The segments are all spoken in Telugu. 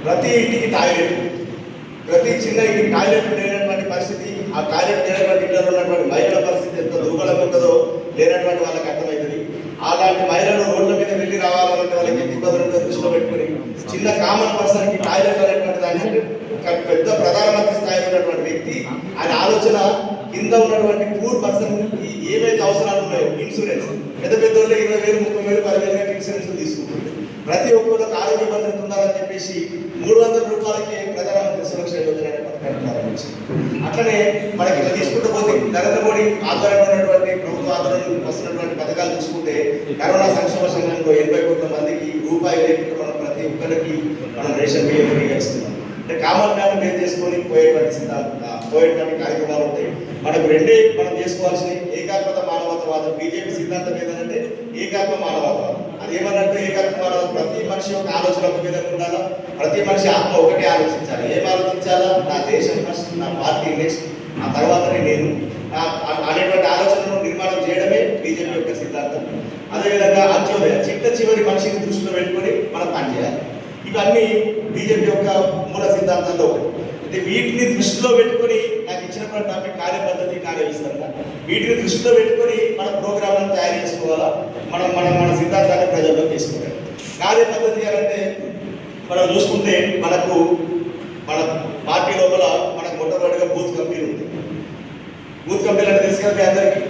ప్రతి ఇంటికి టాయిలెట్, ప్రతి చిన్న ఇంటికి టాయిలెట్ లేనటువంటి పరిస్థితి, ఆ టాయిలెట్ లేనటువంటి ఇళ్లలో ఉన్నటువంటి మహిళల పరిస్థితి ఎంత దుర్బలంగా ఉంటుందో లేనటువంటి వాళ్ళకి అర్థమవుతుంది. అలాంటి మహిళలు రోడ్ల మీద వెళ్ళి రావాలంటే వాళ్ళకి ఎంత ఇబ్బందులు దృష్టిలో పెట్టుకుని చిన్న కామన్ పర్సన్కి టాయిలెట్ అనేటువంటి దాన్ని ఒక పెద్ద ప్రధానమంత్రి స్థాయిలో ఉన్నటువంటి వ్యక్తి ఆయన ఆలోచన కింద ఉన్నటువంటి పూర్ పర్సన్ ఏవైతే అవసరాలు ఉన్నాయో ఇన్సూరెన్స్ పెద్ద పెద్ద 20,000, 30,000, 10,000 ఇన్సూరెన్స్ తీసుకుంటుంది. ప్రతి ఒక్కరికి ఆరోగ్య భద్రత ఉండాలని చెప్పేసి 300 రూపాయలకే ప్రధానమంత్రి సురక్ష యోజన అనే పథకాన్ని ప్రారంభించింది. అట్లనే మనకి ఇట్లా తీసుకుంటూ పోతే నరేంద్ర మోడీ ఆధ్వర్యంలో ఉన్నటువంటి ప్రభుత్వ ఆధ్వర్యంలో వస్తున్నటువంటి పథకాలు చూసుకుంటే కరోనా సంక్షేమ సంఘంలో 80 కోట్ల మందికి రూపాయలు లేకుండా మనం ప్రతి ఒక్కరికి మనం రేషన్ బియ్యం ఫ్రీగా ఇస్తున్నాం. అంటే కామన్ మ్యాన్ బేస్ చేసుకొని పోయేటువంటి కార్యక్రమాలు ఉంటాయి. మనకు రెండే మనం చేసుకోవాల్సిన ఏకాత్మత మానవతావాదం. బీజేపీ సిద్ధాంతం ఏంటంటే ఏకాత్మ మానవతావాదం. అది ఏమన్నట్టు ఏకాత్మ మానవత ప్రతి మనిషి యొక్క ఆలోచన ఒక విధంగా ఉండాలా, ప్రతి మనిషి ఆత్మ ఒకటే ఆలోచించాలి. ఏం ఆలోచించాలా? నా దేశం ఫస్ట్, నా పార్టీ నెక్స్ట్, ఆ తర్వాతనే నేను అనేటువంటి ఆలోచనను నిర్మాణం చేయడమే బీజేపీ యొక్క సిద్ధాంతం. అదేవిధంగా అంత్యోదయ, చివరి మనిషిని దృష్టిలో పెట్టుకొని మనం పనిచేయాలి. ఇవన్నీ బీజేపీ యొక్క మూల సిద్ధాంతాల్లో ఒకటి. అయితే వీటిని దృష్టిలో పెట్టుకొని నాకు ఇచ్చినటువంటి టాపిక్ కార్యపద్ధతి, కార్యవిస్తరణ, వీటిని దృష్టిలో పెట్టుకొని మన ప్రోగ్రాంలను తయారు చేసుకోవాలా, మన సిద్ధాంతాన్ని ప్రజల్లో తీసుకోవాలి. కార్యపద్ధతి అంటే మనం చూసుకుంటే మన పార్టీ లోపల మనకు మొట్టమొదటిగా బూత్ కమిటీలు ఉంటుంది. బూత్ కమిటీలు అంటే తెలిసి కదా అందరికీ,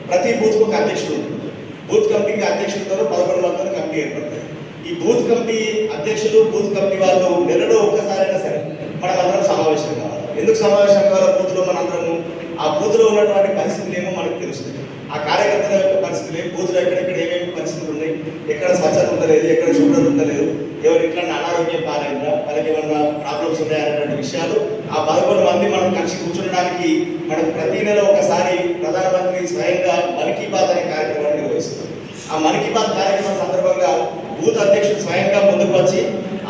ప్రతి బూత్కు ఒక అధ్యక్షుడు ఉంటుంది. బూత్ కమిటీకి అధ్యక్షులతో 11 మంది కమిటీ ఏర్పడుతుంది. ఈ బూత్ కమిటీ అధ్యక్షులు, బూత్ కమిటీ వాళ్ళు నెలలో ఒక్కసారైనా సరే మనం అందరం సమావేశం కావాలి. ఎందుకు సమావేశం కావాలి? బూత్లో మనందరము ఆ బూత్లో ఉన్నటువంటి పరిస్థితులు ఏమో మనకు తెలుస్తుంది. ఆ కార్యకర్తల యొక్క పరిస్థితులు ఏమి, బూత్లో ఎక్కడెక్కడ ఏమేమి పరిస్థితులు ఉన్నాయి, ఎక్కడ స్వచ్ఛత ఉండలేదు, ఎక్కడ శుభ్రత ఉండలేదు, ఎవరి ఇట్లా అనారోగ్యం పాలైందా, వాళ్ళకి ఏమన్నా ప్రాబ్లమ్స్ ఉన్నాయనేటువంటి విషయాలు ఆ 11 మంది మనం కలిసి కూర్చునడానికి మనకు ప్రతి నెల ఒకసారి ప్రధానమంత్రి స్వయంగా మన్ కీ బాత్ అనే కార్యక్రమాన్ని నిర్వహిస్తుంది. ఆ మన్ కీ బాత్ కార్యక్రమం సందర్భంగా బూత్ అధ్యక్షుడు స్వయంగా ముందుకు వచ్చి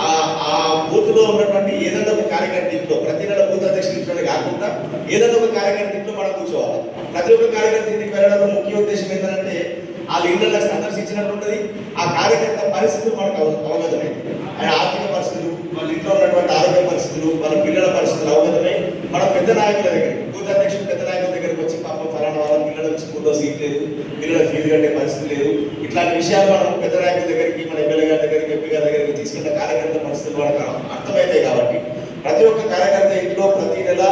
ఆ బూత్ లో ఉన్నటువంటి ఏదైనా ఒక కార్యకర్త ఇంట్లో, ప్రతి నెల బూత్ అధ్యక్షుడి ఇంట్లోనే కాకుండా ఏదైనా ఒక కార్యకర్త ఇంట్లో మనం కూర్చోవాలి. ప్రతి ఒక్క కార్యకర్త ఇంటికి వెళ్ళడంలో ముఖ్య ఉద్దేశం ఏంటంటే వాళ్ళ ఇళ్లకు సందర్శించినట్టు ఉంటుంది. ఆ కార్యకర్త పరిస్థితులు మనకు అవగతమై, ఆయన ఆర్థిక పరిస్థితులు, వాళ్ళ ఇంట్లో ఉన్నటువంటి ఆరోగ్య పరిస్థితులు, వాళ్ళ పిల్లల పరిస్థితులు అవగతమై మనం పెద్ద నాయకుల దగ్గర, బూత్ అధ్యక్షుడు పెద్ద నాయకుల దగ్గరికి వచ్చి పాపం ఫలానా వాళ్ళ పిల్లలకు స్కూల్లో సీట్ లేదు, పిల్లల ఫీజు కట్టే పరిస్థితి లేదు, ఇట్లాంటి విషయాలు మనం పెద్ద నాయకుల దగ్గరికి, మన ఎమ్మెల్యే గారి దగ్గరికి, ఎంపీ గారి దగ్గరికి తీసుకెళ్ళిన కార్యకర్త పరిస్థితులు మనకు అర్థమవుతాయి. కాబట్టి ప్రతి ఒక్క కార్యకర్త ఇంట్లో ప్రతి నెల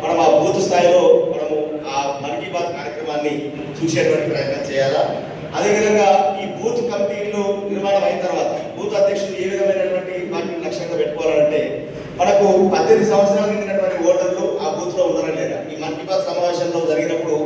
మనం ఆ బూత్ స్థాయిలో మనము ఆ మన్ కీ బాత్ కార్యక్రమాన్ని చూసేటువంటి ప్రయత్నం చేయాలా. అదేవిధంగా ఈ బూత్ కమిటీలు నిర్మాణం అయిన తర్వాత బూత్ అధ్యక్షులు ఏ విధమైనటువంటి వాటిని లక్ష్యంగా పెట్టుకోవాలంటే మనకు 18 సంవత్సరాలు నిండినటువంటి ఓటర్లు ఆ బూత్ లో ఉన్నారా లేదా, ఈ మన్ కీ బాత్ సమావేశంలో జరిగినప్పుడు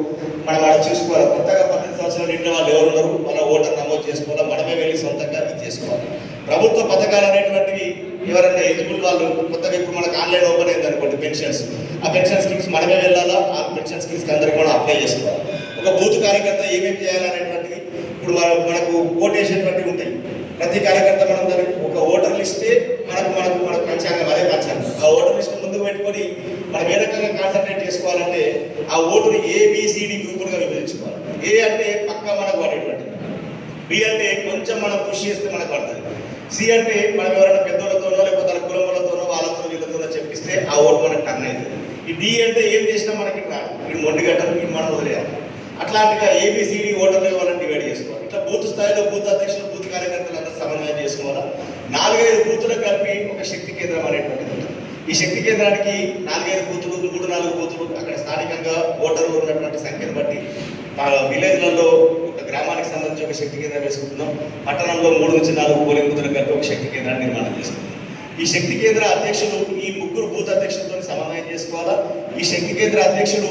మనం అలా చూసుకోవాలి. కొత్తగా 18 సంవత్సరాలు నిండిన వాళ్ళు ఎవరు ఉన్నారు, వాళ్ళ ఓటర్ నమోదు చేసుకోవాలి, మనమే వెళ్ళి సొంతంగా ఇది చేసుకోవాలి. ప్రభుత్వ పథకాలు అనేటువంటివి ఎవరైనా ఎలిజిబుల్ వాళ్ళు కొత్తగా ఇప్పుడు మనకు ఆన్లైన్ ఓపెన్ అయింది అనుకోండి, పెన్షన్స్, ఆ పెన్షన్ స్కీమ్స్ మనమే వెళ్ళాలా, ఆ పెన్షన్ స్కీమ్స్కి అందరికీ కూడా అప్లై చేసుకోవాలి. ఒక బూత్ కార్యకర్త ఏమేమి చేయాలనేటువంటిది ఇప్పుడు మనకు ఓటేసేటువంటివి ఉంటాయి. ప్రతి కార్యకర్త మనం దానికి ఒక ఓటర్ లిస్టే మనకు పంచాంగం, అదే పంచాంగం. ఆ ఓటర్ లిస్ట్ ముందుకు పెట్టుకొని మనం ఏ రకంగా కాన్సన్ట్రేట్ చేసుకోవాలంటే ఆ ఓటుని ABCD గ్రూపులుగా విభజించుకోవాలి. ఏ అంటే పక్కా మనకు పడేటువంటిది, B అంటే కొంచెం మనం కృషి చేస్తే మనకు పడుతుంది, C అంటే మనం ఎవరైనా పెద్దోళ్ళతోనో లేకపోతే వాళ్ళ కులంతోనో వాళ్ళతోనో వీళ్ళతోనో చెప్పిస్తే ఆ ఓటు మనకు టర్న్ అవుతుంది. ఈ D అంటే ఏం చేసినా మనకి రాదు, ఇది మొండిగట్టలు, ఇది మనం వదిలేయాలి. అట్లాంటిగా ABCD ఓటర్లు వాళ్ళని డివైడ్ చేసుకోవాలి. ఇట్లా బూత్ స్థాయిలో బూత్ అధ్యక్షులు, బూత్ కార్యకర్తలు అందరూ సమన్వయం చేసుకోవాలా. 4-5 బూతులకు కలిపి ఒక శక్తి కేంద్రం అనేటువంటిది ఉంటుంది. ఈ శక్తి కేంద్రానికి 4-5 బూతులు, 3-4 బూతులు అక్కడ స్థానికంగా ఓటర్లు ఉన్నటువంటి సంఖ్యను బట్టి విలేజ్లలో ఒక గ్రామానికి సంబంధించి ఒక శక్తి కేంద్రం వేసుకుంటున్నాం. పట్టణంలో 3-4 పోలింగ్ బూతులకు కలిపి ఒక శక్తి కేంద్రాన్ని నిర్మాణం చేసుకుంటున్నాం. ఈ శక్తి కేంద్ర అధ్యక్షులు ఈ 3 బూత్ అధ్యక్షులతో సమన్వయం చేసుకోవాలా. ఈ శక్తి కేంద్ర అధ్యక్షుడు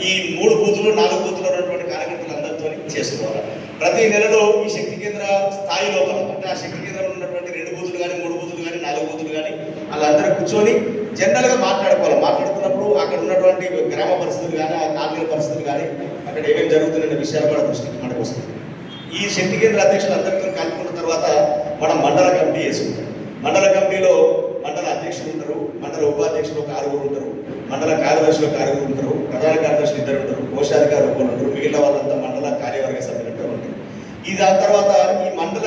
ఈ 3 బూతులు 4 బూతులు ఉన్నటువంటి కార్యకర్తలందరితో చేసుకోవాలి. ప్రతి నెలలో ఈ శక్తి కేంద్ర స్థాయి లోపల అంటే ఆ శక్తి కేంద్రంలో ఉన్నటువంటి 2 బూతులు కానీ 3 బూతులు కానీ 4 బూతులు కానీ వాళ్ళందరూ కూర్చొని జనరల్గా మాట్లాడుకోవాలి. మాట్లాడుతున్నప్పుడు అక్కడ ఉన్నటువంటి గ్రామ పరిస్థితులు కానీ, ఆ కాలనీల పరిస్థితులు కానీ, అక్కడ ఏమేమి జరుగుతున్న విషయాలు కూడా దృష్టికి మనకు వస్తుంది. ఈ శక్తి కేంద్ర అధ్యక్షులు అందరితో కలుపుకున్న తర్వాత మనం మండల కమిటీ వేసుకుంటాం. మండల కమిటీలో మండల అధ్యక్షులు ఉంటారు, మండల ఉపాధ్యక్షులు ఒక 6 ఉంటారు, మండల కార్యదర్శులు ఒక 6 ఉంటారు, ప్రధాన కార్యదర్శులు 2 ఉంటారు, కోశాధికారి 1 ఉంటారు, మిగిలిన వాళ్ళంతా మండల కార్యవర్గ సభ్యులు ఉంటారు. ఈ దాని తర్వాత ఈ మండల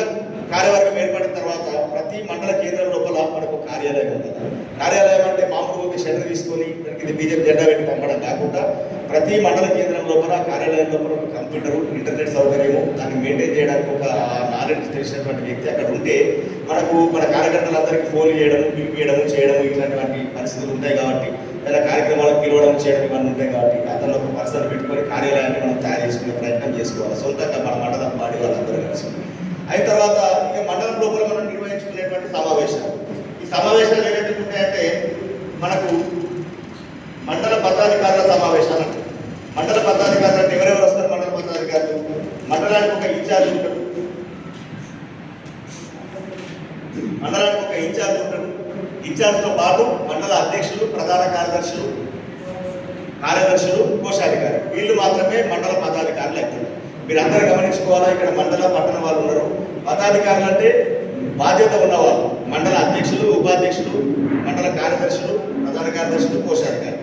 కార్యవర్గం ఏర్పడిన తర్వాత ప్రతి మండల కేంద్రం లోపల మనకు కార్యాలయం ఉంటుంది. కార్యాలయం అంటే మామూలుగా ఒక షెటర్ తీసుకొని దానికి ఇది బీజేపీ జెండా పెట్టి పంపడం కాకుండా ప్రతి మండల కేంద్రం లోపల కార్యాలయం లోపల ఒక కంప్యూటర్, ఇంటర్నెట్ సౌకర్యము, దాన్ని మెయింటైన్ చేయడానికి ఒక నాలెడ్జ్ తెలిసినటువంటి వ్యక్తి అక్కడ ఉంటే మనకు మన కార్యకర్తలందరికీ ఫోన్ చేయడం, పిలిపియడం, చేయడం ఇట్లాంటి పరిస్థితులు ఉంటాయి. కాబట్టి ఇలా కార్యక్రమాలకు పిలవడం, చేయడం ఇవన్నీ ఉంటాయి. కాబట్టి అతను ఒక పర్సన్ పెట్టుకొని కార్యాలయాన్ని మనం తయారు చేసుకునే ప్రయత్నం చేసుకోవాలి సొంతంగా మన మండల పాడి వాళ్ళందరూ కలిసి. అయిన తర్వాత ఇక మండలం లోపల మనం నిర్వహించుకునేటువంటి సమావేశాలు. ఈ సమావేశాలు ఏవైతే ఉంటాయంటే మనకు మండల పదాధికారుల సమావేశాలు అంటే మండల పదాధికారులు అంటే ఎవరెవరు వస్తారు? మండల పదాధికారులు మండలానికి ఒక ఇన్ఛార్జ్ ఉంటాడు, మండలానికి ఒక ఇన్ఛార్జ్ ఉంటాడు. ఇన్ఛార్జ్తో పాటు మండల అధ్యక్షులు, ప్రధాన కార్యదర్శులు, కోశాధికారి వీళ్ళు మాత్రమే మండల పదాధికారులు అవుతారు. మీరు అందరూ గమనించుకోవాలా, ఇక్కడ మండల పట్టణ వాళ్ళు ఉన్నారు. పదాధికారులు అంటే బాధ్యత ఉన్నవాళ్ళు, మండల అధ్యక్షులు, ఉపాధ్యక్షులు, మండల కార్యదర్శులు, ప్రధాన కార్యదర్శులు, కోశాధికారి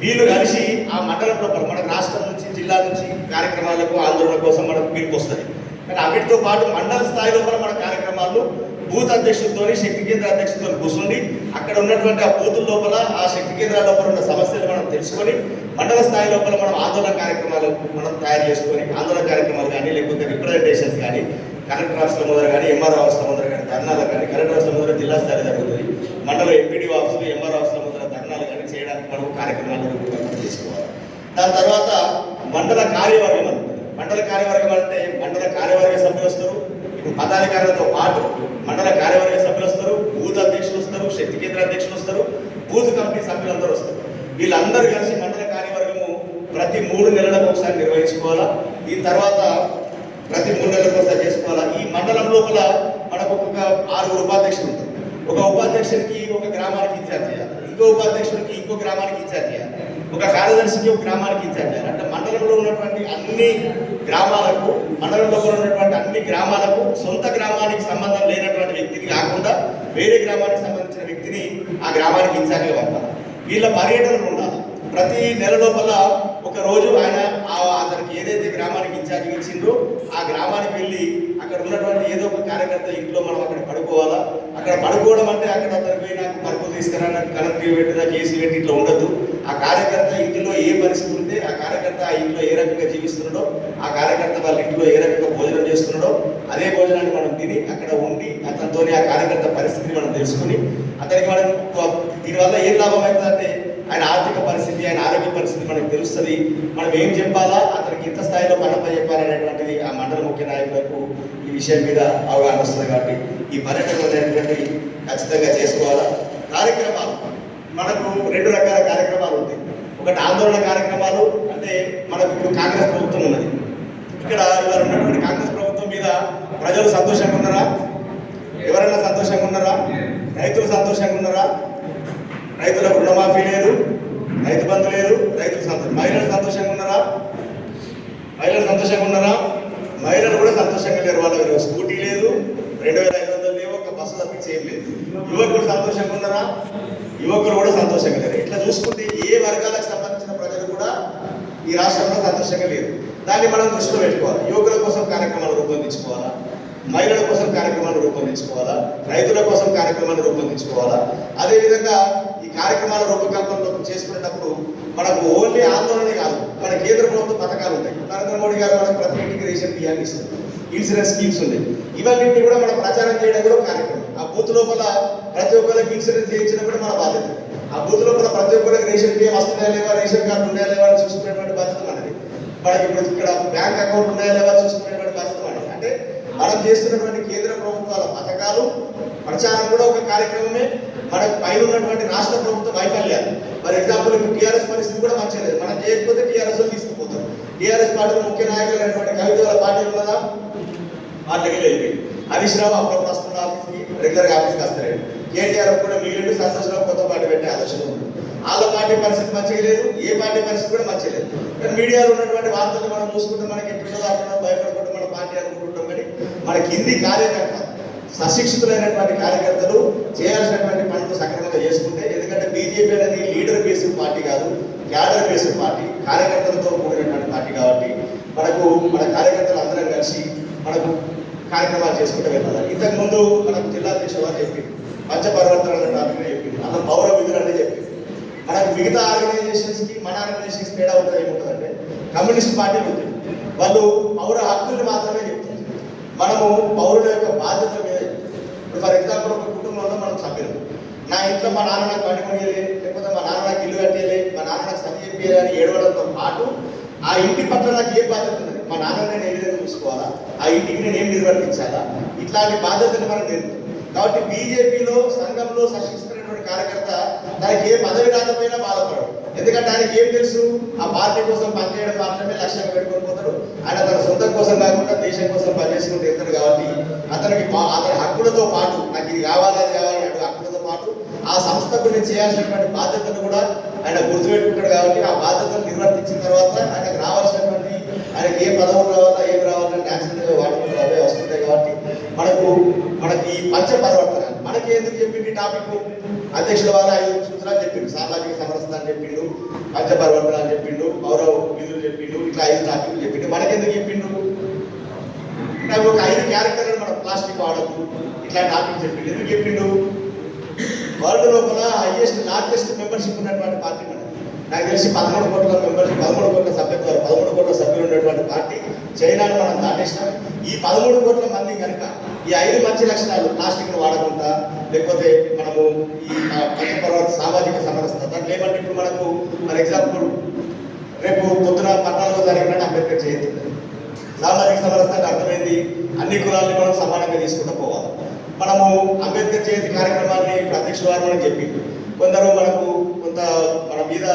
వీళ్ళు కలిసి ఆ మండలంలో మనకు రాష్ట్రం నుంచి, జిల్లా నుంచి కార్యక్రమాలకు, ఆందోళన కోసం మనకు పిలుపు వస్తుంది. కానీ వీటితో పాటు మండల స్థాయి లోపల మన కార్యక్రమాలు బూత్ అధ్యక్షులతో, శక్తి కేంద్ర అధ్యక్షులతో కూర్చుండి అక్కడ ఉన్నటువంటి ఆ బూతుల లోపల, ఆ శక్తి కేంద్రాల లోపల ఉన్న సమస్యలు మనం తెలుసుకొని మండల స్థాయి లోపల మనం ఆందోళన కార్యక్రమాలు మనం తయారు చేసుకొని ఆందోళన కార్యక్రమాలు కానీ లేకపోతే రిప్రజెంటేషన్స్ కానీ కలెక్టర్ ఆఫీసుల ముందర కానీ ఎంఆర్ ఆఫీసుల ముందర కానీ ధర్నాలు కానీ, కలెక్టర్ ఆఫీసుల ముందర జిల్లా స్థాయి జరుగుతుంది, మండల ఎంపీడీ ఆఫీసులు, ఎంఆర్ ఆఫీసుల ముందర ధర్నాలు కానీ చేయడానికి మనం కార్యక్రమాలు రూపకల్పన చేసుకోవాలి. దాని తర్వాత మండల కార్యవర్గం ఉంటుంది. మండల కార్యవర్గం అంటే మండల కార్యవర్గ సభ్యులు వస్తారు, ఇప్పుడు పదాధికారులతో పాటు మండల కార్యవర్గ సభ్యులు వస్తారు, బూత్ అధ్యక్షులు వస్తారు, శక్తి కేంద్ర అధ్యక్షులు వస్తారు, బూత్ కమిటీ సభ్యులందరూ వస్తారు. వీళ్ళందరూ కలిసి మండల కార్యవర్గము ప్రతి 3 నెలలకు ఒకసారి నిర్వహించుకోవాలా. దీని తర్వాత ప్రతి 3 నెలలకు ఒకసారి చేసుకోవాలా. ఈ మండలం లోపల మనకు ఒక 6 ఉపాధ్యక్షులు ఉంటారు. ఒక ఉపాధ్యక్షుడికి ఒక గ్రామానికి ఇన్ఛార్జ్ చేయాలి, ఇంకో ఉపాధ్యక్షుడికి ఇంకో గ్రామానికి ఇన్ఛార్జ్ చేయాలి, ఒక కార్యదర్శికి ఒక గ్రామానికి ఇన్ఛార్జ్ చేయాలి. అంటే మండలంలో ఉన్నటువంటి అన్ని గ్రామాలకు, మండలంలో ఉన్నటువంటి అన్ని గ్రామాలకు సొంత గ్రామానికి సంబంధం లేనటువంటి వ్యక్తిని కాకుండా వేరే గ్రామానికి సంబంధించిన వ్యక్తిని ఆ గ్రామానికి ఇన్ఛార్జ్గా పంపాలి. వీళ్ళ పర్యటనలు ఉండాలి. ప్రతి నెల లోపల ఒక రోజు ఆయన అతనికి ఏదైతే గ్రామానికి ఇన్ఛార్జ్ ఇచ్చిందో ఆ గ్రామానికి వెళ్ళి అక్కడ ఉన్నటువంటి ఏదో ఒక కార్యకర్త ఇంట్లో మనం అక్కడ పడుకోవాలా. అక్కడ పడుకోవడం అంటే అక్కడ అతనికి పోయి నాకు పరుపు తీసుకురా, నాకు కలెక్టివ్ పెట్టి, నాకు ఏసీ పెట్టి ఇట్లా ఉండదు. ఆ కార్యకర్త ఇంటిలో ఏ పరిస్థితి ఉంటే ఆ కార్యకర్త ఆ ఇంట్లో ఏ రకంగా జీవిస్తున్నాడో, ఆ కార్యకర్త వాళ్ళ ఇంట్లో ఏ రకంగా భోజనం చేస్తున్నాడో అదే భోజనాన్ని మనం తిని అక్కడ ఉండి అతనితోనే ఆ కార్యకర్త పరిస్థితిని మనం తెలుసుకుని అతనికి మనం దీనివల్ల ఏం లాభం అవుతుందంటే ఆయన ఆర్థిక పరిస్థితి, ఆయన ఆరోగ్య పరిస్థితి మనకు తెలుస్తుంది. మనం ఏం చెప్పాలా, అతనికి ఇంత స్థాయిలో పనప చెప్పాలనేటువంటిది ఆ మండల ముఖ్య నాయకులకు ఈ విషయం మీద అవగాహన వస్తుంది. కాబట్టి ఈ పర్యటనలు అనేటువంటివి ఖచ్చితంగా చేసుకోవాలా. కార్యక్రమాలు మనకు 2 రకాల కార్యక్రమాలు ఉంటాయి. ఒకటి ఆందోళన కార్యక్రమాలు, అంటే మనకు ఇప్పుడు కాంగ్రెస్ ప్రభుత్వం ఉన్నది. ఇక్కడ ఇవాళ ఉన్నటువంటి కాంగ్రెస్ ప్రభుత్వం మీద ప్రజలు సంతోషంగా ఉన్నారా? ఎవరైనా సంతోషంగా ఉన్నారా? రైతులు సంతోషంగా ఉన్నారా? రైతులకు రుణమాఫీ లేదు, రైతు బంధు లేదు, రైతులు సంతోషం. మహిళలు సంతోషంగా ఉన్నారా? మహిళలు సంతోషంగా ఉన్నారా? మహిళలు కూడా సంతోషంగా లేరు. వాళ్ళకి స్కూటీ లేదు, 2500 లేవు, ఒక బస్సు తప్పించి ఏం లేదు. యువకులు సంతోషంగా ఉన్నారా? యువకులు కూడా సంతోషంగా లేరు. ఇట్లా చూసుకుంటే ఏ వర్గాలకు సంబంధించిన ప్రజలు కూడా ఈ రాష్ట్రంలో సంతోషంగా లేరు. దాన్ని మనం దృష్టిలో పెట్టుకోవాలి. యువకుల కోసం కార్యక్రమాలు రూపొందించుకోవాలా, మహిళల కోసం కార్యక్రమాలు రూపొందించుకోవాలా, రైతుల కోసం కార్యక్రమాలు రూపొందించుకోవాలా. అదేవిధంగా ఈ కార్యక్రమాల రూపకల్పనలో చేసుకునేటప్పుడు మనకు ఓన్లీ ఆందోళన కాదు, మన కేంద్ర ప్రభుత్వ పథకాలు ఉంటాయి. నరేంద్ర మోడీ గారు మనకు ప్రతి ఇంటికి రేషన్ బియ్యాన్ని ఇస్తారు, ఇన్సూరెన్స్ స్కీమ్స్ ఉన్నాయి. ఇవన్నింటినీ కూడా మనం ప్రచారం చేయడం కూడా కార్యక్రమం. ఆ బూత్ లోపల ప్రతి ఒక్కరికి ఇన్సూరెన్స్ చేయించడం కూడా మన బాధ్యత. ఆ బూత్ లోపల ప్రతి ఒక్కరికి రేషన్ బియ్యం వస్తున్నాయా లేవా, రేషన్ కార్డు ఉన్నాయా లేవా అని చూసుకునేటువంటి బాధ్యత మనది. మనకి ఇప్పుడు ఇక్కడ బ్యాంక్ అకౌంట్ ఉన్నాయా లేవా చూసుకునేటువంటి బాధ్యత మనది. అంటే మనం చేస్తున్నటువంటి కేంద్ర ప్రభుత్వాల పథకాలు ప్రచారం కూడా ఒక కార్యక్రమమే. మనకు పైన ఉన్నటువంటి రాష్ట్ర ప్రభుత్వ వైఫల్యాలు, ఫర్ ఎగ్జాంపుల్ ఇప్పుడు టీఆర్ఎస్ పరిస్థితి కూడా మంచిగా లేదు. మనం చేయకపోతే టీఆర్ఎస్ తీసుకుపోతారు. టీఆర్ఎస్ పార్టీలో ముఖ్య నాయకులైనటువంటి కవిత వాళ్ళ పార్టీ ఉన్నదా? పార్టీకి వెళ్ళిపోయింది. హరీష్ రావు అప్పుడప్పుడు వస్తున్న ఆఫీస్కి, రెగ్యులర్గా ఆఫీస్కి వస్తారు. కేటీఆర్ కూడా మిగిలిన సంతోషంలో కొత్త పార్టీ పెట్టే ఆలోచన ఉంది. వాళ్ళ పార్టీ పరిస్థితి మంచిగా లేదు, ఏ పార్టీ పరిస్థితి కూడా మంచిగా లేదు. కానీ మీడియాలో ఉన్నటువంటి వార్తలు మనం చూసుకుంటే మనకి ఎప్పుడో అక్కడ భయపడుకుంటూ మన పార్టీ అనుకుంటుంటాం. కానీ మన కింది కార్యకర్త, సశిక్షితులైనటువంటి కార్యకర్తలు చేయాల్సినటువంటి పనులు సక్రమంగా చేసుకుంటే, ఎందుకంటే బీజేపీ అనేది లీడర్ బేస్డ్ పార్టీ కాదు, క్యాడర్ బేస్డ్ పార్టీ, కార్యకర్తలతో కూడినటువంటి పార్టీ. కాబట్టి మన కార్యకర్తలు అందరం కలిసి మనకు కార్యక్రమాలు చేసుకుంటూ వెళ్ళాలి. ఇంతకుముందు మనకు జిల్లా అధ్యక్షుడు వారు చెప్పి పంచపరివర్తన అనే టాపిక్ చెప్పింది. అందులో పౌర విధులు అంటే చెప్పింది. మనకు మిగతా ఆర్గనైజేషన్స్కి మన ఆర్గనైజేషన్కి తేడా ఉంటుంది. ఏముంటుందంటే కమ్యూనిస్ట్ పార్టీలు ఉంటుంది, వాళ్ళు పౌర హక్కుల్ని మాత్రమే చెప్తుంది. మనము పౌరుల యొక్క బాధ్యత మీద. ఇప్పుడు ఫర్ ఎగ్జాంపుల్ ఒక కుటుంబంలో మనం సభ్యులు, నా ఇంట్లో మా నాన్న నాకు బండి కొనియలే, లేకపోతే మా నాన్న నాకు ఇల్లు కట్టేయలే, మా నాన్న నాకు సరి చెప్పేయాలి అని ఏడవడంతో పాటు ఆ ఇంటి పట్ల నాకు ఏ బాధ్యత ఉన్నది, మా నాన్న నేను ఏ విధంగా చూసుకోవాలా, ఆ ఇంటికి నేను ఏం నిర్వర్తించాలా, ఇట్లాంటి బాధ్యతను మనం నేర్పుతాం. కాబట్టి బీజేపీలో సంఘంలో సశిస్తున్నటువంటి కార్యకర్త దానికి ఏ పదవి రాకపోయినా బాధపడడు. ఎందుకంటే ఆయనకి ఏం తెలుసు, ఆ పార్టీ కోసం పనిచేయడం మాత్రమే లక్ష్యంగా పెట్టుకొని పోతాడు. ఆయన తన సొంతం కోసం కాకుండా దేశం కోసం పనిచేసుకుంటూ వెళ్తాడు. కాబట్టి అతని హక్కులతో పాటు నాకు ఇది కావాలి అది కావాలని హక్కులతో పాటు ఆ సంస్థకు నేను చేయాల్సినటువంటి బాధ్యతను కూడా ఆయన గుర్తుపెట్టుకుంటాడు. కాబట్టి ఆ బాధ్యతను నిర్వర్తించిన తర్వాత ఆయనకు రావాల్సినటువంటి, ఆయనకి ఏ పదవులు రావాలా ఏం రావాలని న్యాచురల్గా వాడుకుంటూ అవే వస్తుంటాయి. కాబట్టి మనకి ఈ పంచపరివర్తన మనకి ఎందుకు చెప్పింది టాపిక్, అధ్యక్షుల వారు 5 సూత్రాలు చెప్పిండు, సామాజిక సమరసత అని చెప్పిండు, పంచపరివర్తన అని చెప్పిండు, పౌర విధులు చెప్పిండు, ఇట్లా 5 టాపిక్లు చెప్పిండు. మనకెందుకు చెప్పిండు, ఒక 5 క్యారెక్టర్లు మన ప్లాస్టిక్ వాడకు ఇట్లా టాపిక్ చెప్పిండు. ఎందుకు చెప్పిండు, వరల్డ్ లోపల లార్జెస్ట్ మెంబర్షిప్ ఉన్నటువంటి పార్టీ మనకి. నాకు తెలిసి 13 కోట్ల మెంబర్షిప్, 13 కోట్ల సభ్యత్వాలు, 13 కోట్ల సభ్యులు ఉన్నటువంటి పార్టీ చైనాను మనం దాటేసినాం. ఈ 13 కోట్ల మంది కనుక ఈ 5 మంచి లక్షణాలు, ప్లాస్టిక్ను వాడకుండా, లేకపోతే మనము ఈ పంచపర్వత సామాజిక సమరసత, దాంట్లో ఏమంటే ఇప్పుడు మనకు ఫర్ ఎగ్జాంపుల్ రేపు పొద్దున 14వ తారీఖు నాడు అంబేద్కర్ జయంతి ఉంది. సామాజిక సమరసత అంటే అర్థమైంది, అన్ని కులాలని మనం సమానంగా తీసుకుంటూ పోవాలి. మనము అంబేద్కర్ జయంతి కార్యక్రమాన్ని ఇప్పుడు అధ్యక్షుల వారు మనకు చెప్పింది. కొందరు మనకు మన మీద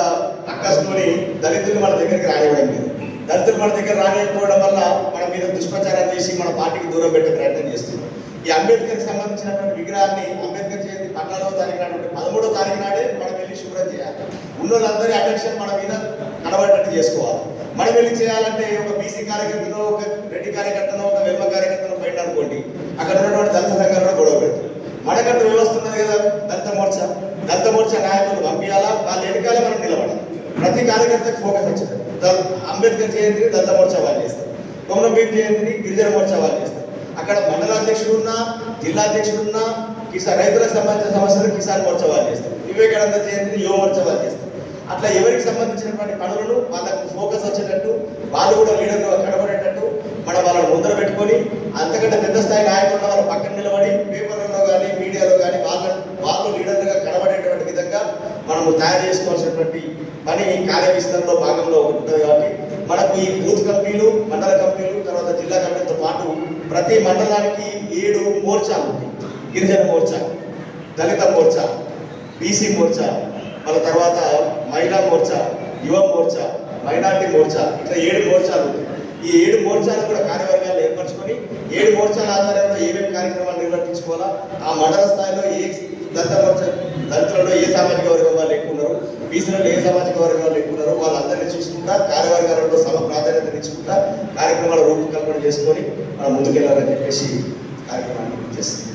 అక్కసుకొని దళితులు మన దగ్గరికి రానివ్వడం లేదు. దళితులు మన దగ్గర రానియకపోవడం వల్ల మన మీద దుష్ప్రచారం చేసి మన పార్టీకి దూరం పెట్టే ప్రయత్నం చేస్తున్నారు. ఈ అంబేద్కర్కి సంబంధించినటువంటి విగ్రహాన్ని అంబేద్కర్ జయంతి 14వ తారీఖు నాడు, 13వ తారీఖు నాడే మనం వెళ్ళి శుభ్రం చేయాలి. ఉన్నోళ్ళందరి అటెన్షన్ మన మీద కనబడేటట్టు చేసుకోవాలి. మనం వెళ్ళి చేయాలంటే ఒక బీసీ కార్యకర్తనో, ఒక రెడ్డి కార్యకర్తనో, ఒక వెల్మ కార్యకర్తనో పోయిన అనుకోండి, అక్కడ ఉన్నటువంటి దళిత సంఘాలు గొడవ పెడతారు. మనకంటూ వ్యవస్థ ఉన్నది కదా, దళిత మోర్చా నాయకులు పంపించాలా, వాళ్ళ వెనకాల మనం నిలబడాలి. ప్రతి కార్యకర్తకు ఫోకస్ వచ్చింది. అంబేద్కర్ జయంతిని దళిత మోర్చా వాళ్ళు చేస్తారు, కొమరం భీం జయంతిని గిరిజన మోర్చా వాళ్ళు చేస్తారు. అక్కడ మండలాధ్యక్షుడు ఉన్నా, జిల్లా అధ్యక్షుడు ఉన్నా, రైతులకు సంబంధించిన సమస్యలు కిసాన్ మోర్చా వాళ్ళు చేస్తారు, వివేకానంద జయంతిని యువ మోర్చా వాళ్ళు చేస్తారు. అట్లా ఎవరికి సంబంధించినటువంటి పనులను వాళ్ళకు ఫోకస్ వచ్చేటట్టు, వాళ్ళు కూడా లీడర్గా కనబడేటట్టు మనం వాళ్ళని ముందర పెట్టుకొని, అంతకంటే పెద్ద స్థాయి నాయకులు వాళ్ళ పక్కన నిలబడి పేపర్లలో కానీ మీడియాలో కానీ వాళ్ళు లీడర్లుగా కనబడేటువంటి విధంగా మనము తయారు చేసుకోవాల్సినటువంటి పని ఈ కార్యవిస్తరణలో భాగంలో ఉంటుంది. కాబట్టి మనకు ఈ బూత్ కమిటీలు, మండల కమిటీలు, తర్వాత జిల్లా కమిటీలతో పాటు ప్రతి మండలానికి 7 మోర్చాలు ఉంటాయి. గిరిజన మోర్చా, దళిత మోర్చా, బీసీ మోర్చా, మన తర్వాత మహిళా మోర్చా, యువ మోర్చా, మైనార్టీ మోర్చా, ఇట్లా 7 మోర్చాలు ఉంటాయి. ఈ 7 మోర్చాలు కూడా కార్యవర్గాలు ఏర్పరచుకొని 7 మోర్చాల ఆధారంలో ఏమేమి కార్యక్రమాలు నిర్వర్తించుకోవాలా, ఆ మండల స్థాయిలో ఏ దళితులలో ఏ సామాజిక వర్గం వాళ్ళు ఎక్కువ ఉన్నారు, బీసీలలో ఏ సామాజిక వర్గం వాళ్ళు ఎక్కువ ఉన్నారు, వాళ్ళందరినీ చూసుకుంటా కార్యవర్గాలలో సమ ప్రాధాన్యత ఇచ్చుకుంటా కార్యక్రమాల రూపకల్పన చేసుకొని మనం ముందుకెళ్ళాలని చెప్పేసి కార్యక్రమాన్ని చేస్తుంది.